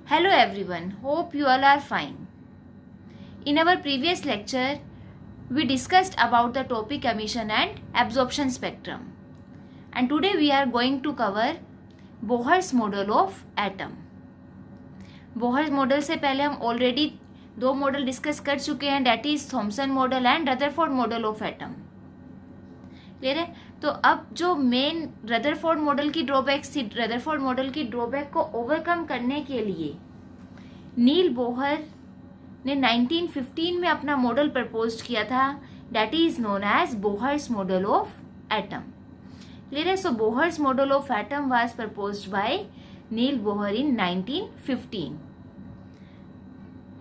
Hello everyone, hope you all are fine. In our previous lecture, we discussed about the topic emission and absorption spectrum. And today we are going to cover Bohr's model of atom. Bohr's model से पहले हम already दो model discuss कर चुके हैं, that is Thompson model and Rutherford model of atom. Clear है? तो अब जो मेन रदरफोर्ड मॉडल की ड्रॉबैक्स थी, रदरफोर्ड मॉडल की ड्रॉबैक को ओवरकम करने के लिए नील बोहर ने 1915 में अपना मॉडल प्रपोज किया था, that is known as Bohr's model of atom. Clear है? So Bohr's model of atom was proposed by Niels Bohr in 1915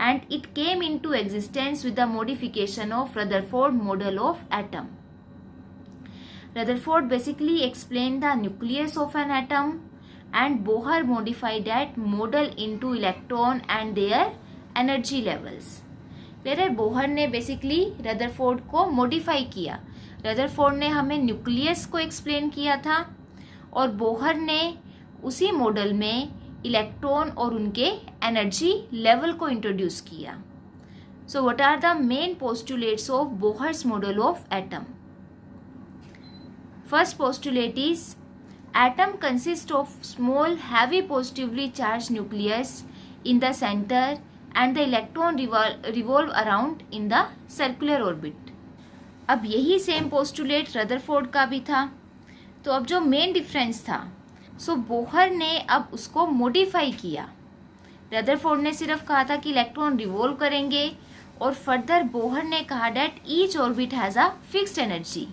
and it came into existence with the modification of Rutherford model of atom. Rutherford basically explained the nucleus of an atom and Bohr modified that model into electron and their energy levels. Clear है? Bohr ने basically Rutherford को modify किया. Rutherford ने हमें nucleus को explain किया था और बोहर ने उसी मॉडल में इलेक्ट्रॉन और उनके एनर्जी लेवल को इंट्रोड्यूस किया. So what are the main postulates of Bohr's model of atom? First postulate is atom consists of small heavy positively charged nucleus in the center and the electron revolve around in the circular orbit. अब यही same postulate Rutherford का भी था. तो अब जो main difference था, सो Bohr ने अब उसको मॉडिफाई किया. रदरफोर्ड ने सिर्फ कहा था कि इलेक्ट्रॉन रिवॉल्व करेंगे और फर्दर बोहर ने कहा that each orbit has a fixed energy.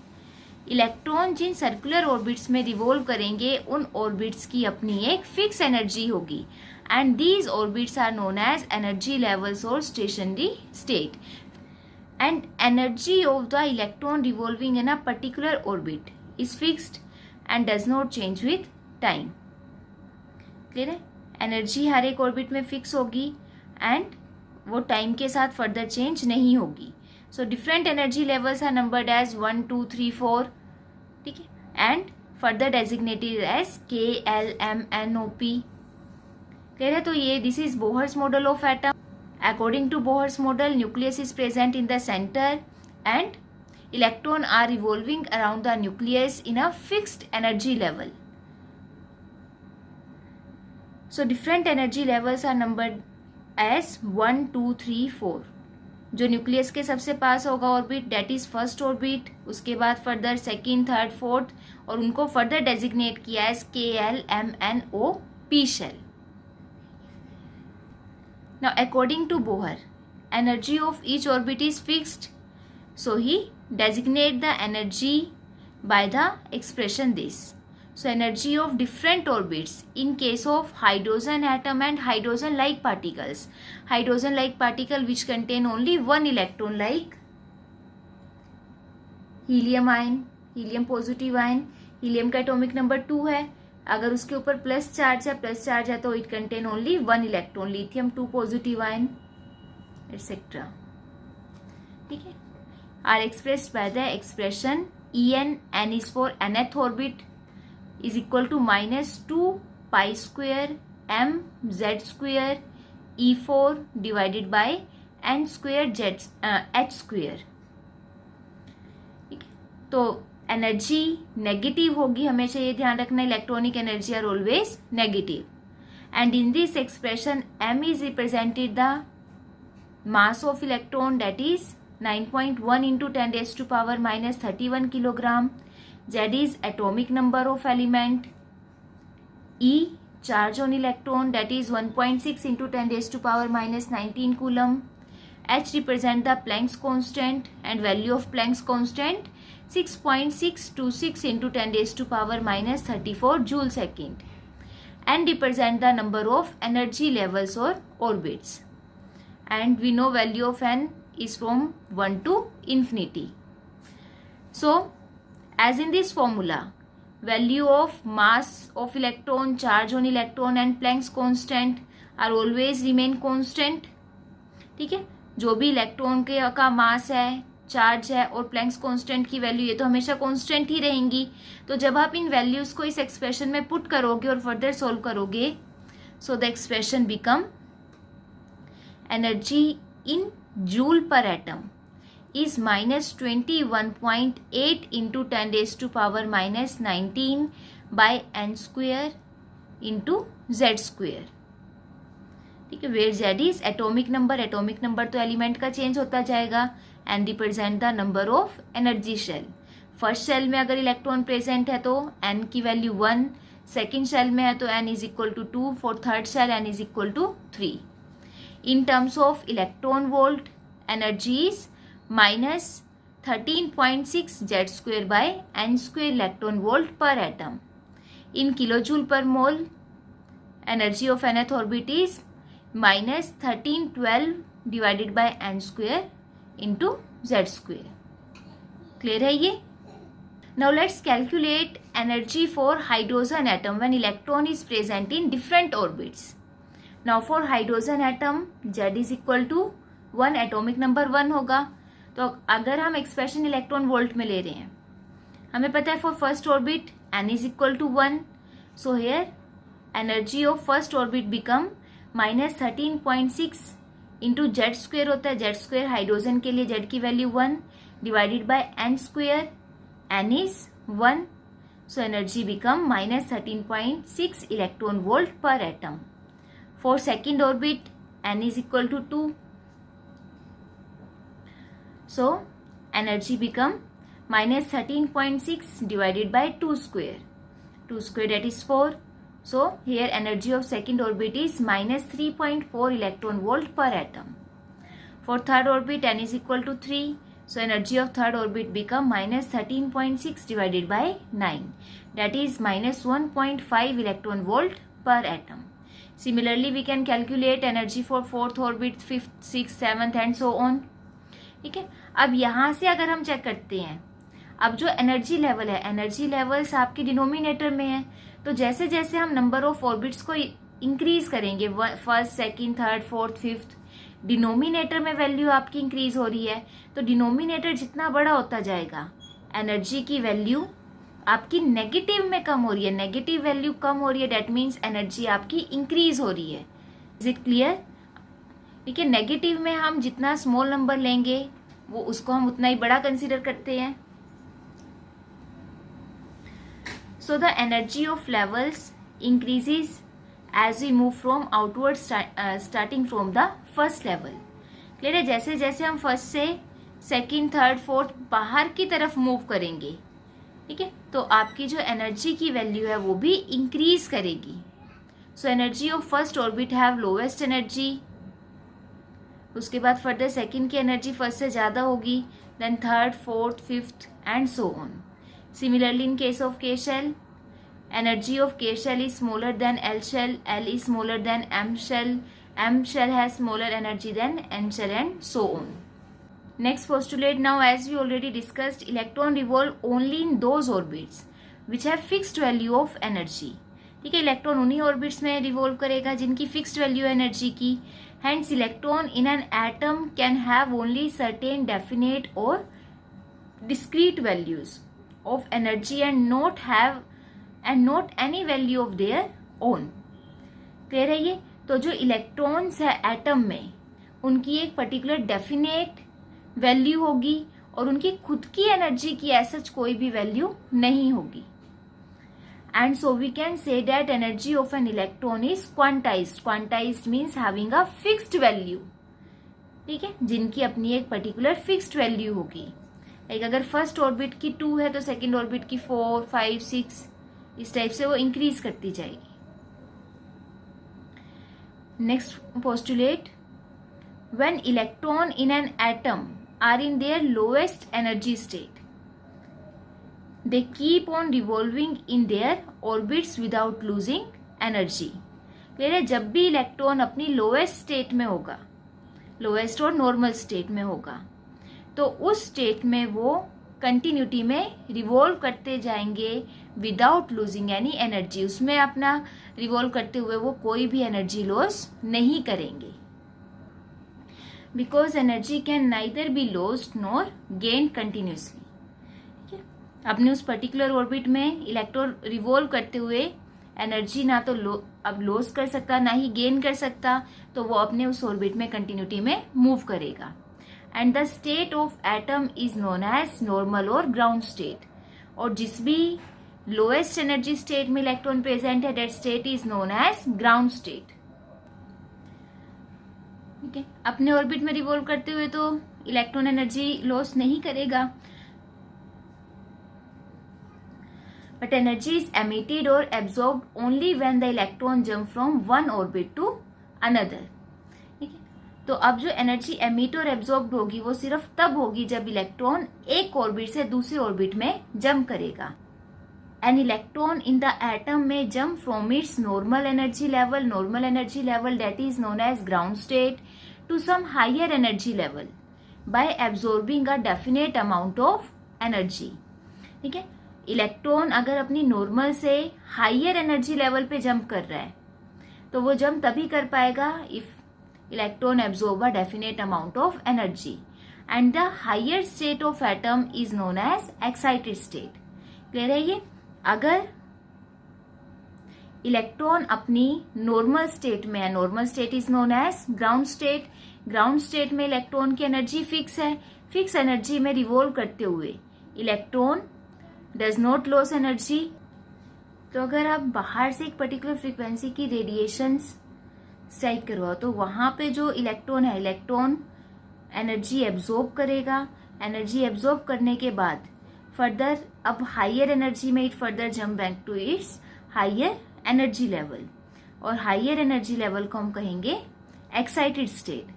Electron जिन सर्कुलर ऑर्बिट्स में रिवॉल्व करेंगे उन ऑर्बिट्स की अपनी एक फिक्स एनर्जी होगी and these orbits are known as energy levels और stationary state. And energy of the electron revolving in a particular orbit is fixed and does not change with time. Clear है? Energy हर एक orbit में fix होगी and वो time के साथ further change नहीं होगी. So different energy levels are numbered as 1, 2, 3, 4. ठीक है? And further designated as K, L, M, N, O, P. Clear है? तो ये this is Bohr's model of atom. According to Bohr's model, nucleus is present in the center and electron are revolving around the nucleus in a fixed energy level. So different energy levels are numbered as 1, 2, 3, 4. जो nucleus के सबसे पास होगा orbit, that is first orbit. उसके बाद further second, third, fourth और उनको further designate किया as K, L, M, N, O, P shell. Now according to Bohr, energy of each orbit is fixed, so he designate the energy by the expression this. So energy of different orbits in case of hydrogen atom and hydrogen like particles. Hydrogen like particle which contain only one electron like helium ion, helium positive ion. Helium का atomic number 2 है. अगर उसके ऊपर plus charge है तो it contain only one electron. Lithium 2 positive ion etc. ठीक है? Are expressed by the expression En. N is for nth orbit is equal to minus 2 pi square m z square E4 divided by n square h square. ठीक है? तो energy negative होगी, हमेशा ये ध्यान रखना. Electronic energy are always negative and in this expression m is represented the mass of electron, that is 9.1 into 10 raised to power minus 31 kilogram. Z is atomic number of element. E charge on electron, that is 1.6 into 10 raised to power minus 19 coulomb. H represent the Planck's constant and value of Planck's constant 6.626 into 10 raised to power minus 34 joule second. N represent the number of energy levels or orbits. And we know value of N is from 1 to infinity. So as in this formula, value of mass of electron, charge on electron and Planck's constant are always remain constant. ठीक है? जो भी electron के का मास है, charge है और Planck's constant की वैल्यू, ये तो हमेशा कांस्टेंट ही रहेंगी. तो जब आप इन वैल्यूज को इस एक्सप्रेशन में पुट करोगे और फर्दर सोल्व करोगे, so the expression become energy in joule per atom is -21.8 into 10 raised to power -19 by n square into z square. ठीक है, where z is atomic number तो एलिमेंट का चेंज होता जाएगा and represent the number of energy shell. First shell में अगर electron present है तो n की वैल्यू 1, सेकेंड शेल में है तो n is equal to 2, for third shell n is equal to 3. In terms of electron volt energy is -13.6 z square by n square electron volt per atom. In kilojoule per mole, energy of nth orbit is -1312 divided by n square into z square. Clear है ये? Now let's calculate energy for hydrogen atom when electron is present in different orbits. Now for hydrogen atom, z is equal to 1, atomic number 1 होगा. तो अगर हम expression electron volt में ले रहे हैं, हमें पता है for first orbit n is equal to 1. So here energy of first orbit become -13.6 into Z square होता है. जेड स्क्वेयर हाइड्रोजन के लिए जेड की value 1 divided by N square. N is 1. So energy become -13.6 electron volt per atom. For second orbit n is equal to 2. So energy become -13.6 divided by 2 square. 2 square that is 4. So here energy of second orbit is -3.4 electron volt per atom. For third orbit n is equal to 3. So energy of third orbit become -13.6 divided by 9. That is -1.5 electron volt per atom. Similarly we can calculate energy for fourth orbit, fifth, sixth, seventh and so on. ठीक है, अब यहाँ से अगर हम check करते हैं, अब जो एनर्जी लेवल है, एनर्जी लेवल्स आपके डिनोमिनेटर में है. तो जैसे जैसे हम नंबर ऑफ ऑर्बिट्स को इंक्रीज करेंगे, first, second, third, fourth, fifth, denominator में वैल्यू आपकी इंक्रीज हो रही है. तो डिनोमिनेटर जितना बड़ा होता जाएगा, एनर्जी की वैल्यू आपकी नेगेटिव में कम हो रही है. नेगेटिव वैल्यू कम हो रही है, डेट मीन्स एनर्जी आपकी इंक्रीज हो रही है. Is it clear? ठीक है, नेगेटिव में हम जितना स्मॉल नंबर लेंगे वो उसको हम उतना ही बड़ा कंसीडर करते हैं. So the energy of levels increases as we move from outward starting from the first level. Clear है? जैसे जैसे हम फर्स्ट से सेकंड, थर्ड, फोर्थ बाहर की तरफ मूव करेंगे, ठीक है, तो आपकी जो एनर्जी की वैल्यू है वो भी इंक्रीज करेगी. So energy of first orbit have lowest energy. उसके बाद फर्दर सेकंड की एनर्जी फर्स्ट से ज़्यादा होगी, then third, fourth, fifth and so on. Similarly in case of K shell, energy of K shell is smaller than L shell, L is smaller than M shell, M shell has smaller energy than N shell and so on. Next postulate. Now as we already discussed, electron revolve only in those orbits which have fixed value of energy. ठीक है, electron उन्हीं orbits में revolve करेगा जिनकी fixed value energy की. Hence, electron in an atom can have only certain definite or discrete values of energy and not any value of their own. Clear है ये? तो जो इलेक्ट्रॉन्स है एटम में, उनकी एक पर्टिकुलर डेफिनेट वैल्यू होगी और उनकी खुद की एनर्जी की ऐसा कोई भी वैल्यू नहीं होगी. And so we can say that energy of an electron is quantized. Quantized means having a fixed value. ठीक है, जिनकी अपनी एक पर्टिकुलर फिक्स्ड वैल्यू होगी. लाइक अगर फर्स्ट ऑर्बिट की 2 है तो सेकेंड ऑर्बिट की 4, 5, 6, इस टाइप से वो इंक्रीज करती जाएगी. Next postulate. When electron in an atom are in their lowest energy state, they keep on revolving in their orbits without losing energy. Clear है? जब भी इलेक्ट्रॉन अपनी लोएस्ट स्टेट में होगा, लोएस्ट और नॉर्मल स्टेट में होगा, तो उस स्टेट में वो कंटिन्यूटी में रिवॉल्व करते जाएंगे विदाउट लूजिंग एनी एनर्जी. उसमें अपना रिवॉल्व करते हुए वो कोई भी एनर्जी लॉस नहीं करेंगे. Because energy can neither be lost nor gain continuously. अपने उस पर्टिकुलर ऑर्बिट में इलेक्ट्रॉन रिवॉल्व करते हुए एनर्जी ना तो अब लॉस कर सकता, ना ही गेन कर सकता, तो वो अपने उस ऑर्बिट में कंटिन्यूटी में मूव करेगा. And the state of atom is known as normal और ग्राउंड स्टेट. और जिस भी लोएस्ट एनर्जी स्टेट में इलेक्ट्रॉन प्रेजेंट है, that state is known as ground state. ठीक है, अपने ऑर्बिट में रिवॉल्व करते हुए तो इलेक्ट्रॉन एनर्जी लॉस नहीं करेगा, but energy is emitted or absorbed only when the electron jump from one orbit to another. ठीक है, तो अब जो एनर्जी एमिट और एब्जॉर्ब होगी वो सिर्फ तब होगी जब इलेक्ट्रॉन एक ऑर्बिट से दूसरे ऑर्बिट में जंप करेगा. An electron in the atom में jump from its normal energy level that is known as ground state to some higher energy level by absorbing a definite amount of energy. ठीक है, electron अगर अपनी normal से higher energy level पे jump कर रहा है तो वो जंप तभी कर पाएगा if electron absorb a definite amount of energy. And the higher state of atom is known as excited state. Clear है ये? अगर इलेक्ट्रॉन अपनी नॉर्मल स्टेट में है, normal state is known as ground state. Ground state में electron की energy fix है. Fix energy में रिवॉल्व करते हुए electron does not loss energy. तो अगर आप बाहर से एक पर्टिकुलर फ्रीक्वेंसी की रेडिएशन स्ट्राइक करवाओ तो वहां पे जो इलेक्ट्रॉन है, इलेक्ट्रॉन एनर्जी एब्जॉर्ब करेगा. एनर्जी एब्जॉर्ब करने के बाद फर्दर अब हायर एनर्जी में it further jump back to its higher energy level. और हायर एनर्जी लेवल को हम कहेंगे एक्साइटेड स्टेट.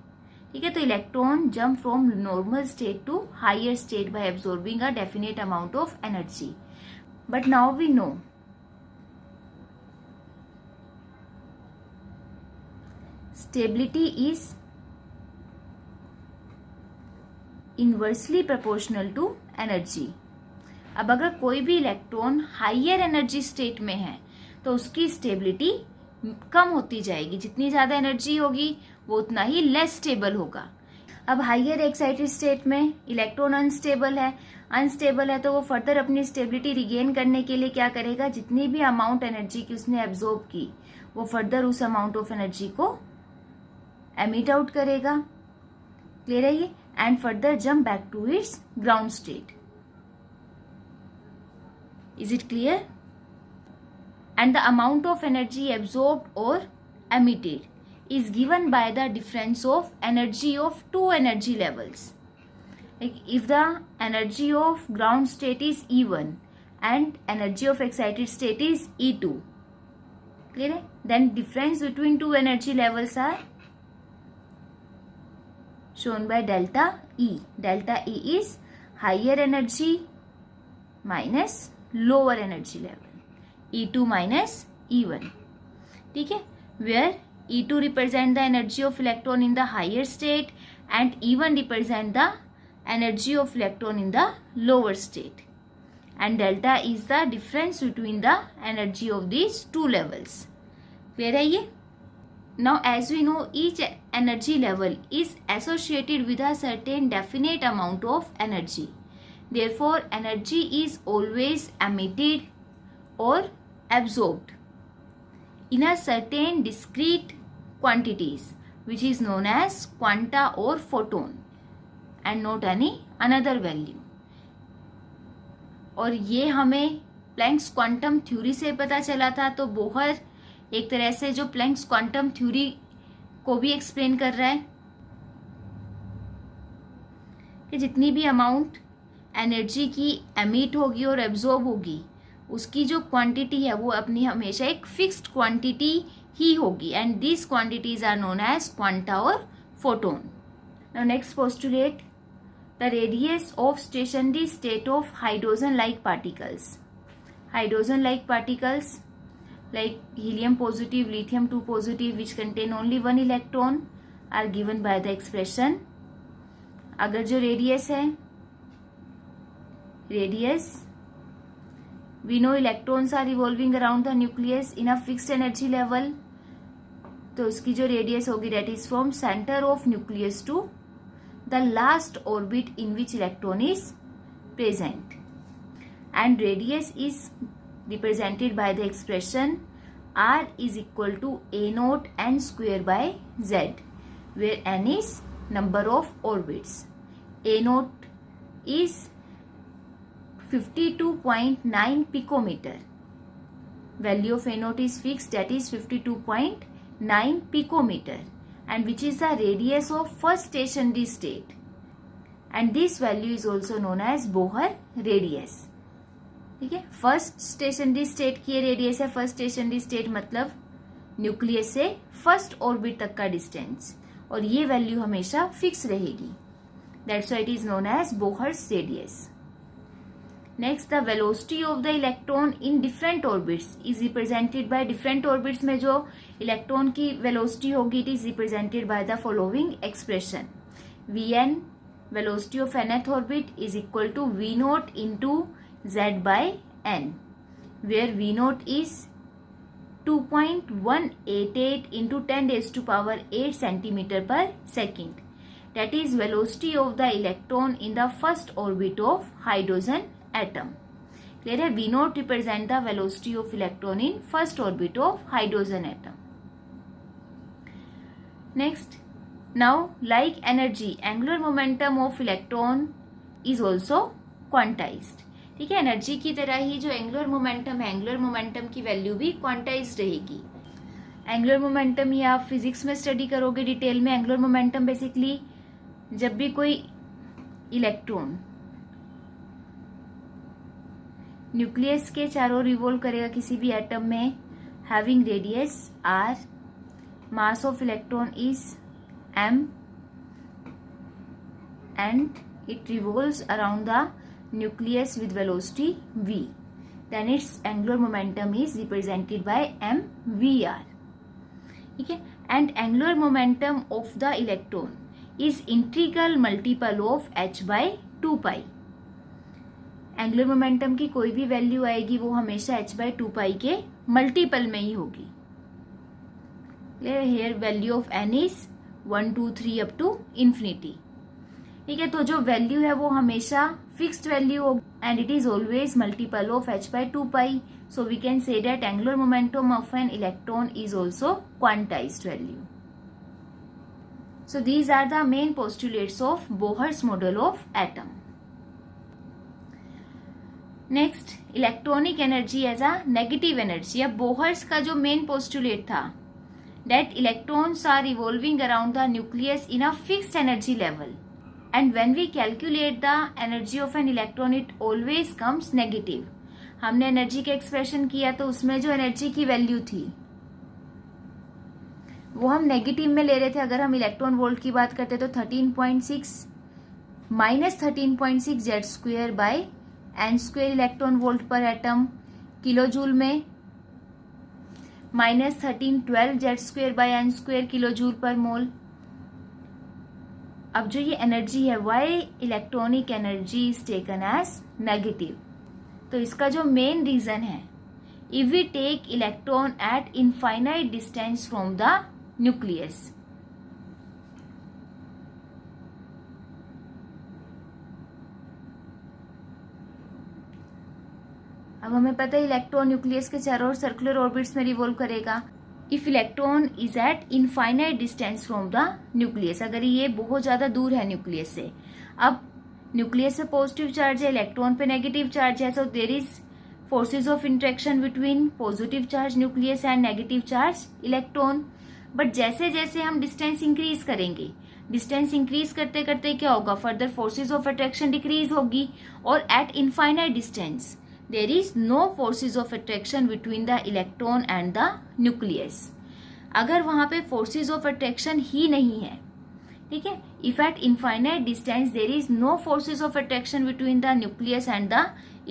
ठीक है, तो electron jump from normal state to higher state by absorbing a definite amount of energy. But now we know stability is inversely proportional to energy. अब अगर कोई भी इलेक्ट्रॉन हायर एनर्जी स्टेट में है तो उसकी स्टेबिलिटी कम होती जाएगी. जितनी ज्यादा एनर्जी होगी वो उतना ही लेस स्टेबल होगा. अब हायर एक्साइटेड स्टेट में इलेक्ट्रॉन अनस्टेबल है तो वो फर्दर अपनी स्टेबिलिटी रिगेन करने के लिए क्या करेगा, जितनी भी अमाउंट एनर्जी की उसने एब्जॉर्ब की वो फर्दर उस अमाउंट ऑफ एनर्जी को एमिट आउट करेगा. क्लियर है ये? And further jump back to its ground state. Is it clear? And the amount of energy absorbed or emitted is given by the difference of energy of two energy levels. Like if the energy of ground state is E1 and energy of excited state is E2, clear है? Then difference between two energy levels are shown by delta E. Delta E is higher energy minus lower energy level. E2 minus E1. ठीक है, where E2 represent the energy of electron in the higher state and E1 represent the energy of electron in the lower state. And delta is the difference between the energy of these two levels. Clear है ये? Now as we know, each energy level is associated with a certain definite amount of energy. Therefore, energy is always emitted or absorbed in a certain discrete quantities which is known as quanta or photon and not any another value. और ये हमें Planck's quantum theory से पता चला था. तो Bohr एक तरह से जो प्लैंक्स क्वांटम थ्योरी को भी एक्सप्लेन कर रहा है कि जितनी भी अमाउंट एनर्जी की एमिट होगी और एब्जॉर्ब होगी उसकी जो क्वांटिटी है वो अपनी हमेशा एक फिक्स्ड क्वांटिटी ही होगी. And this quantities are known as quanta और photon. Now next postulate the radius of stationary state of hydrogen like particles. Hydrogen like particles like helium positive, lithium 2 positive which contain only one electron are given by the expression. अगर जो radius है, radius we know electrons are revolving around the nucleus in a fixed energy level, तो उसकी जो radius होगी that is from center of nucleus to the last orbit in which electron is present. And radius is represented by the expression R is equal to A naught n square by Z, where n is number of orbits. A naught is 52.9 picometer. Value of A naught is fixed, that is 52.9 picometer, and which is the radius of first stationary state, and this value is also known as Bohr radius. ठीक है, first stationary state की radius है. First stationary state मतलब nucleus से first orbit तक का distance, और ये वैल्यू हमेशा फिक्स रहेगी. That's why it is known as Bohr's radius. Next, the velocity of the electron in different orbits is represented by, different orbits में जो इलेक्ट्रॉन की वेलोसिटी होगी it is represented by the following expression. Vn, velocity of nth orbit, is equal to V naught into Z by n, where V naught is 2.188 into 10 raised to power 8 centimeter per second. That is velocity of the electron in the first orbit of hydrogen atom. Clear है? V naught represent the velocity of electron in first orbit of hydrogen atom. Next, now like energy, angular momentum of electron is also quantized. ठीक है, energy की तरह ही जो angular momentum है, angular momentum की value भी quantized रहेगी. Angular momentum ये आप फिजिक्स में स्टडी करोगे डिटेल में. एंगुलर मोमेंटम बेसिकली जब भी कोई इलेक्ट्रॉन न्यूक्लियस के चारों रिवॉल्व करेगा किसी भी एटम में, having radius r, mass of electron is m, and it revolves around the nucleus with velocity v, then its angular momentum is represented by mvr. ठीक है, and angular momentum of the electron is integral multiple of h by 2 pi. Angular momentum की कोई भी value आएगी वो हमेशा h by 2 pi के multiple में ही होगी. Here value of n is 1, 2, 3 up to infinity. ठीक है, तो जो वैल्यू है वो हमेशा फिक्स्ड वैल्यू होगी, and it is always multiple of h by 2 pi. So we can say that angular momentum of an electron is also quantized value. So these are the main postulates of Bohr's model of atom. Next, electronic energy as a negative energy. अब Bohr's का जो main postulate था that electrons are revolving around the nucleus in a fixed energy level, and when we calculate the energy of an electron it always comes negative. हमने energy का expression किया तो उसमें जो एनर्जी की वैल्यू थी वो हम नेगेटिव में ले रहे थे. अगर हम इलेक्ट्रॉन वोल्ट की बात करते तो 13.6 minus 13.6 Z square by N square electron volt per atom, kilojoule में minus 1312 Z square by N square kilojoule per mole. अब जो ये एनर्जी है why electronic energy is taken as negative, तो इसका जो मेन रीजन है, if we take electron at infinite distance from the nucleus. अब हमें पता है इलेक्ट्रॉन न्यूक्लियस के चारों ओर सर्कुलर ऑर्बिट्स में रिवॉल्व करेगा. If electron is eight infinite distance from the nucleus, अगर ये बहुत ज्यादा दूर है न्यूक्लियस से, अब न्यूक्लियस पे पॉजिटिव चार्ज है, इलेक्ट्रॉन पे नेगेटिव चार्ज है, so there is forces of interaction between positive charge nucleus and negative charge electron. But जैसे जैसे हम डिस्टेंस इंक्रीज करेंगे, डिस्टेंस इंक्रीज करते करते क्या होगा, further forces of attraction decrease होगी, और at infinite distance there is no forces of attraction between the electron and the nucleus. अगर वहां पे forces of attraction ही नहीं है, ठीक है, if at infinite distance there is no forces of attraction between the nucleus and the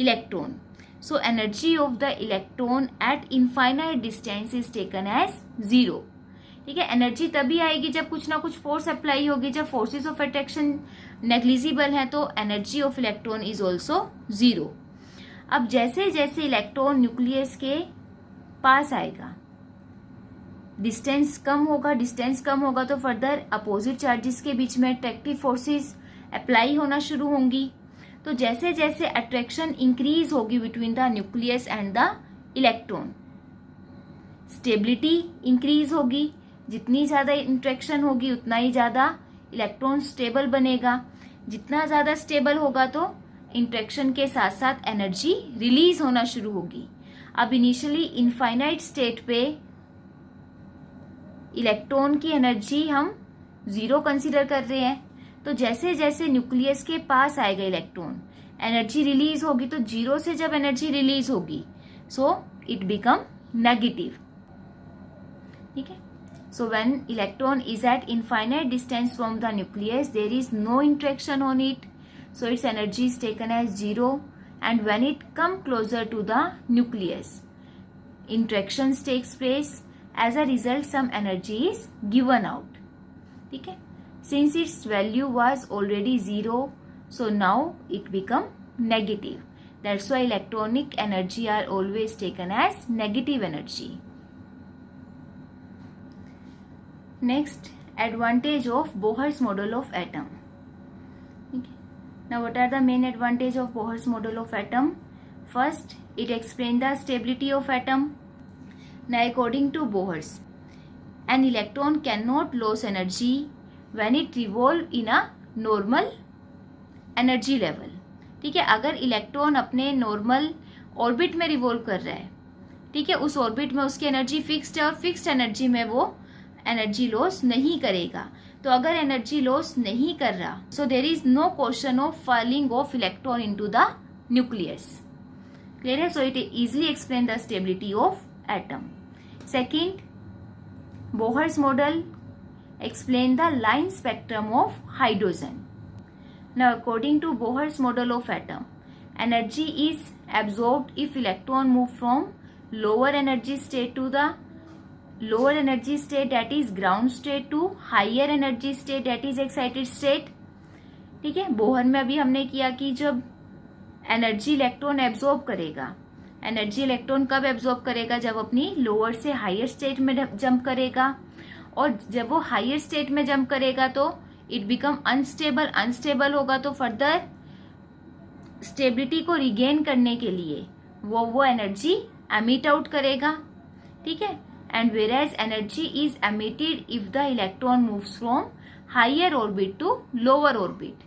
electron, so energy of the electron at infinite distance is taken as 0. ठीक है, energy तभी आएगी जब कुछ ना कुछ फोर्स अप्लाई होगी. जब फोर्सेज ऑफ अट्रैक्शन नेग्लिजिबल है तो energy of electron is also 0. अब जैसे जैसे इलेक्ट्रॉन न्यूक्लियस के पास आएगा, डिस्टेंस कम होगा तो फर्दर अपोजिट चार्जेस के बीच में अट्रैक्टिव फोर्सेस अप्लाई होना शुरू होंगी. तो जैसे जैसे अट्रैक्शन इंक्रीज होगी between the nucleus and the electron, stability increase होगी, जितनी ज़्यादा इंट्रैक्शन होगी उतना ही ज़्यादा इलेक्ट्रॉन स्टेबल बनेगा, जितना ज़्यादा स्टेबल होगा तो इंट्रैक्शन के साथ साथ एनर्जी रिलीज होना शुरू होगी। अब इनिशियली इनफाइनाइट स्टेट पे इलेक्ट्रॉन की एनर्जी हम 0 कंसीडर कर रहे हैं, तो जैसे जैसे न्यूक्लियस के पास आएगा इलेक्ट्रॉन एनर्जी रिलीज होगी, तो 0 से जब एनर्जी रिलीज होगी सो इट बिकम नेगेटिव। ठीक है, so when electron is at infinite distance from the nucleus, there is no interaction on it, so its energy is taken as 0, and when it come closer to the nucleus, interactions takes place, as a result some energy is given out. ठीक है, since its value was already 0, so now it become negative. That's why electronic energy are always taken as negative energy. Next, advantage of Bohr's model of atom. Okay. Now, what are the main advantage of Bohr's model of atom? First, it explains the stability of atom. Now, according to Bohr's, an electron cannot lose energy when it revolve in a normal energy level. ठीक है, अगर electron अपने normal orbit में revolve कर रहा है, ठीक है, उस ऑर्बिट में उसकी एनर्जी फिक्स्ड है और फिक्स्ड एनर्जी में वो एनर्जी लॉस नहीं करेगा। तो अगर एनर्जी लॉस नहीं कर रहा, so there is no question of falling of electron into the nucleus. Clear है, so it easily explain the stability of atom. Second, Bohr's model explain the line spectrum of hydrogen. Now, according to Bohr's model of atom, energy is absorbed if electron move from lower energy state to the lower energy state, that is ground state, to higher energy state, that is excited state. ठीक है, Bohr में अभी हमने किया कि जब energy electron absorb करेगा, energy electron कब एब्जॉर्ब करेगा, जब अपनी लोअर से हायर स्टेट में जंप करेगा, और जब वो हायर स्टेट में जंप करेगा तो इट बिकम अनस्टेबल, अनस्टेबल होगा तो फर्दर स्टेबिलिटी को रिगेन करने के लिए वो एनर्जी एमिट आउट करेगा। ठीक है, and whereas energy is emitted if the electron moves from higher orbit to lower orbit,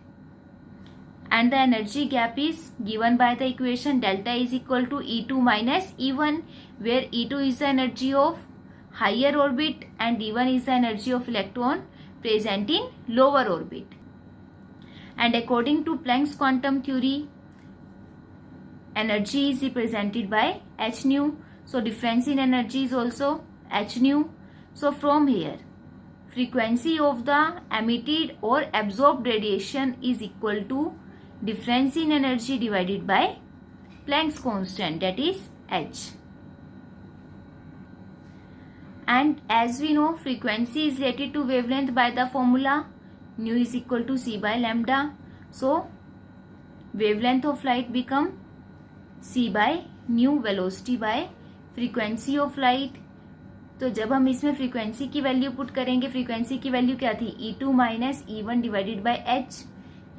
and the energy gap is given by the equation delta is equal to E2 minus E1, where E2 is the energy of higher orbit and E1 is the energy of electron present in lower orbit. And according to Planck's quantum theory, energy is represented by h nu, so difference in energy is also h nu. So from here, frequency of the emitted or absorbed radiation is equal to difference in energy divided by Planck's constant, that is h. And as we know, frequency is related to wavelength by the formula nu is equal to c by lambda. So wavelength of light become c by nu, velocity by frequency of light. तो जब हम इसमें frequency की value put करेंगे, frequency की value क्या थी, E2 minus E1 divided by h,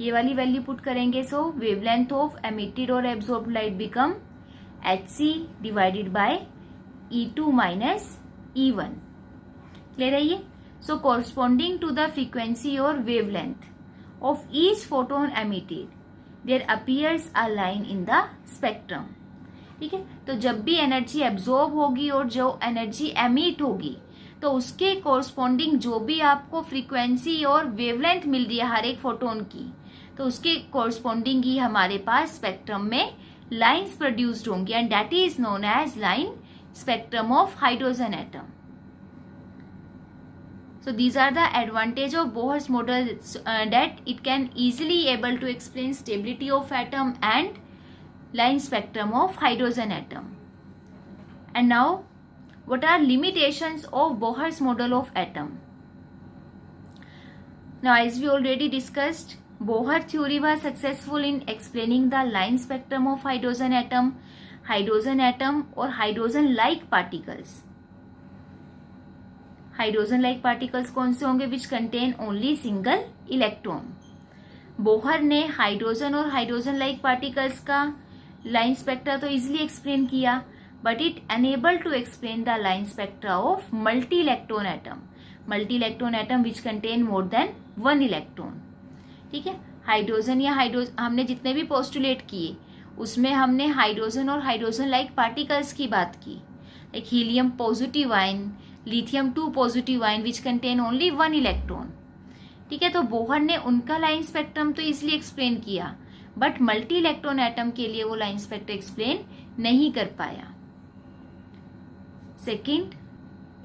ये वाली वैल्यू पुट करेंगे, सो वेवलेंथ ऑफ एमिटेड और absorbed light become hc divided by E2 minus E1। Clear है ये? So corresponding to the frequency और wavelength of each photon emitted there appears a line in the spectrum. ठीक है, तो जब भी energy absorb होगी और जो एनर्जी एमिट होगी, तो उसके कॉरस्पॉन्डिंग जो भी आपको फ्रीक्वेंसी और वेवलेंथ मिल रही है हर एक फोटोन की, तो उसके कॉरस्पॉन्डिंग ही हमारे पास स्पेक्ट्रम में लाइंस प्रोड्यूस्ड होंगी, and that is known as line spectrum of hydrogen atom. So these are the advantage of Bohr's model, that it can easily able to explain stability of atom and line spectrum of hydrogen atom. And now, what are limitations of Bohr's model of atom? Now, as we already discussed, Bohr theory was successful in explaining the line spectrum of hydrogen atom or hydrogen-like particles. हाइड्रोजन-like particles कौन से होंगे? Which contain only single electron. Bohr ने hydrogen और हाइड्रोजन-like particles का line spectra तो easily explain किया, but it unable to explain the line spectra of multi-electron atom. Multi-electron atom which contain more than one electron. ठीक है, hydrogen या हमने जितने भी पोस्टुलेट किए उसमें हमने हाइड्रोजन और हाइड्रोजन लाइक पार्टिकल्स की बात की, like helium positive ion, lithium 2 positive ion which contain only 1 electron. ठीक है, तो बोहर ने उनका लाइन स्पेक्ट्रम तो इसलिए एक्सप्लेन किया, बट मल्टी इलेक्ट्रॉन एटम के लिए वो लाइन स्पेक्ट्रम एक्सप्लेन नहीं कर पाया. Second,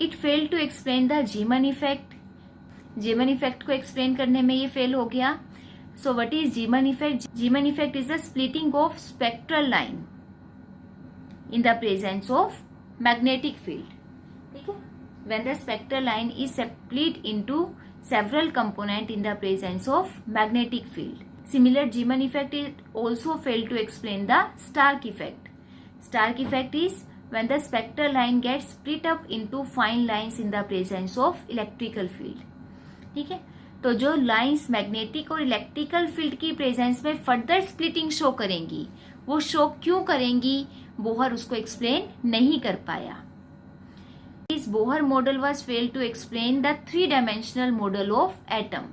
it fail to explain the Zeeman effect. Zeeman effect को एक्सप्लेन करने में ये फेल हो गया. So what is Zeeman effect? Zeeman effect is the splitting of spectral line in the presence of magnetic field. ठीक है, when the spectral line is split into several components in the presence of magnetic field. Similar Zeeman effect is also failed to explain the Stark effect. Stark effect is when the spectral line gets split up into fine lines in the presence of electrical field. ठीक है, तो जो lines magnetic और electrical field की presence में further splitting show करेंगी, वो show क्यों करेंगी, बोहर उसको एक्सप्लेन नहीं कर पाया. This Bohr model was failed to explain the 3-dimensional model of atom.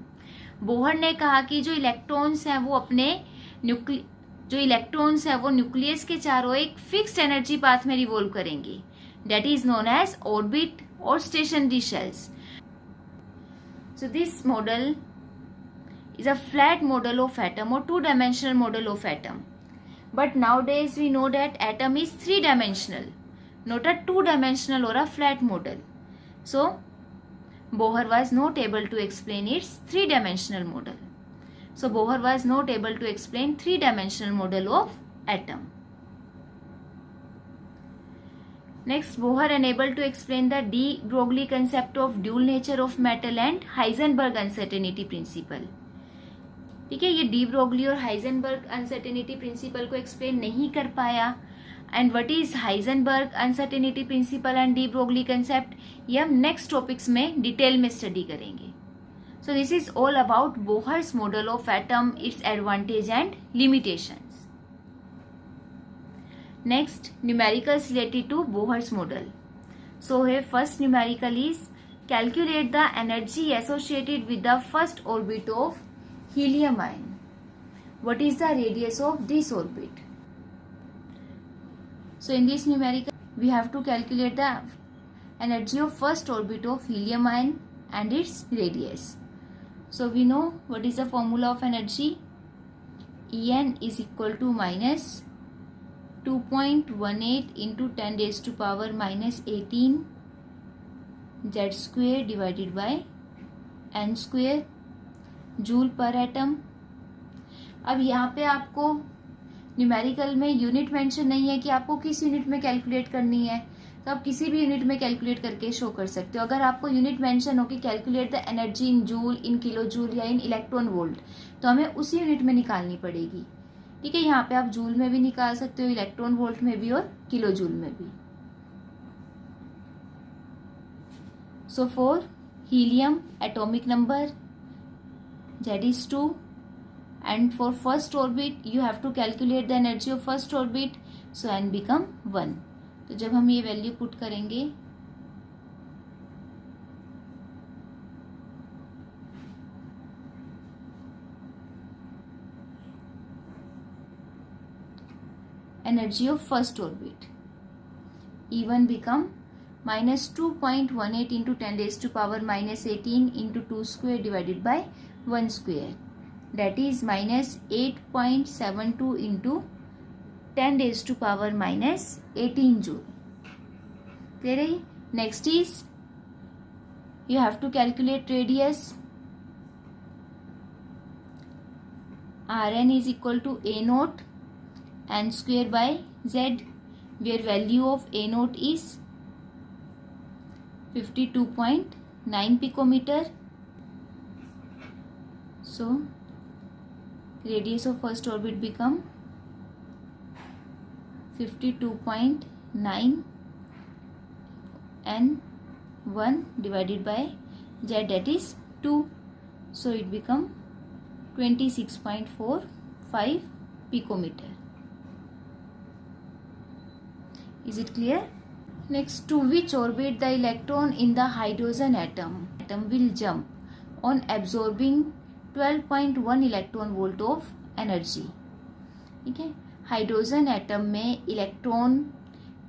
Bohr ने कहा कि जो इलेक्ट्रॉन्स हैं वो अपने न्यूक्लियस के चारों एक फिक्स्ड एनर्जी पाथ में रिवॉल्व करेंगे, that is known as orbit और stationary shells. So this model is a flat model of atom or 2-dimensional model of atom. But nowadays we know that atom is 3-dimensional, not a 2-dimensional or a flat model. So Bohr was not able to explain its 3-dimensional model. So Bohr was not able to explain 3-dimensional model of atom. Next, Bohr unable to explain the de Broglie concept of dual nature of metal and Heisenberg uncertainty principle. ठीक है, ये de Broglie और Heisenberg uncertainty principle को explain नहीं कर पाया. And what is Heisenberg uncertainty principle and de Broglie concept, ये हम नेक्स्ट टॉपिक्स में डिटेल में स्टडी करेंगे. So this is all about Bohr's model of atom, its advantage and limitations. Next, numericals related to Bohr's model. So here first numerical is calculate the energy associated with the first orbit of helium ion. What is the radius of this orbit? So in this numerical we have to calculate the energy of first orbit of helium ion and its radius. So we know what is the formula of energy. En is equal to minus 2.18 into 10 raised to power minus 18 z square divided by n square joule पर atom. अब यहाँ पे आपको numerical में unit mention नहीं है कि आपको किस यूनिट में कैलकुलेट करनी है, तो आप किसी भी यूनिट में कैलकुलेट करके शो कर सकते हो. अगर आपको यूनिट मेंशन हो कि calculate the energy in joule, in kilo joule या इन इलेक्ट्रॉन वोल्ट, तो हमें उसी यूनिट में निकालनी पड़ेगी. ठीक है, यहाँ पे आप जूल में भी निकाल सकते हो, इलेक्ट्रॉन वोल्ट में भी और किलो जूल में भी. So for helium atomic number Z is 2, and for first orbit you have to calculate the energy of first orbit, so n become 1. तो जब हम ये वैल्यू पुट करेंगे energy of first orbit, E1 become minus 2.18 into 10 raised to power minus 18 into 2 square divided by 1 square, that is minus 8.72 into 10 raised to power minus 18 joule. Clear है? Next is you have to calculate radius. Rn is equal to a naught n square by z, where value of a naught is 52.9 picometer. So radius of first orbit become 52.9 and 1 divided by z, that is 2. So it become 26.45 picometer. Is it clear? Next, to which orbit the electron in the hydrogen atom will jump on absorbing 12.1 electron volt of energy. ठीक है, hydrogen atom में electron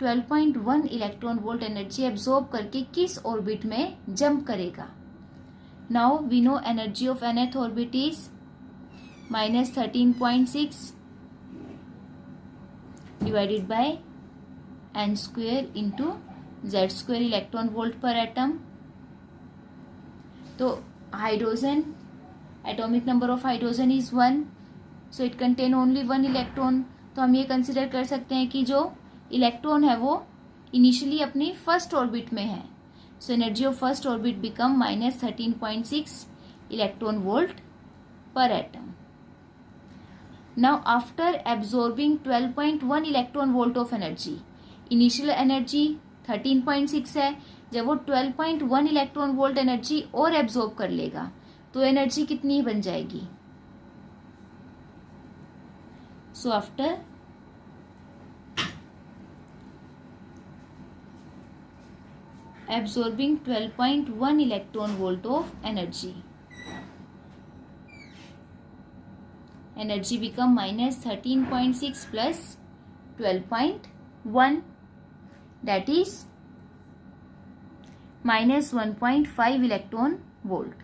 12.1 electron volt energy absorb करके किस orbit में jump करेगा. Now we know energy of nth orbit is -13.6 divided by n square into z square electron volt per atom. तो hydrogen, atomic number of hydrogen is 1, so it contain only 1 electron. तो हम ये consider कर सकते हैं कि जो electron है वो इनिशियली अपनी फर्स्ट ऑर्बिट में है. So energy of first orbit become -13.6 electron volt per atom. Now after absorbing 12.1 electron volt of energy, initial energy 13.6 है. जब वो 12.1 इलेक्ट्रॉन वोल्ट एनर्जी और एब्जॉर्ब कर लेगा तो एनर्जी कितनी बन जाएगी. So after absorbing 12.1 electron volt of energy become -13.6 plus 12.1, that is -1.5 electron volt.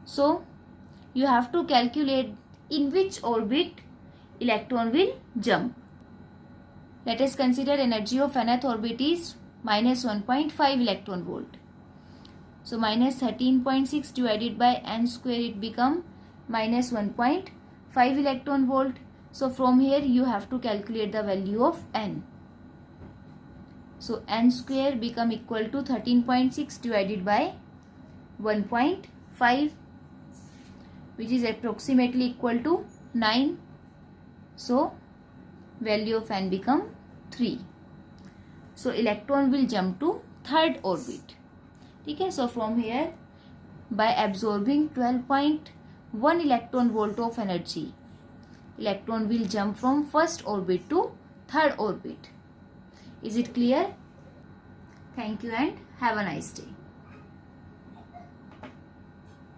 So you have to calculate in which orbit electron will jump. Let us consider energy of nth orbit is -1.5 electron volt. So -13.6 divided by n square, it become -1.5 electron volt. So from here you have to calculate the value of n. So n square become equal to 13.6 divided by 1.5, which is approximately equal to 9. So value of n become 3. So electron will jump to third orbit. ठीक है, so from here by absorbing 12.1 electron volt of energy, electron will jump from first orbit to third orbit. Is it clear? Thank you and have a nice day.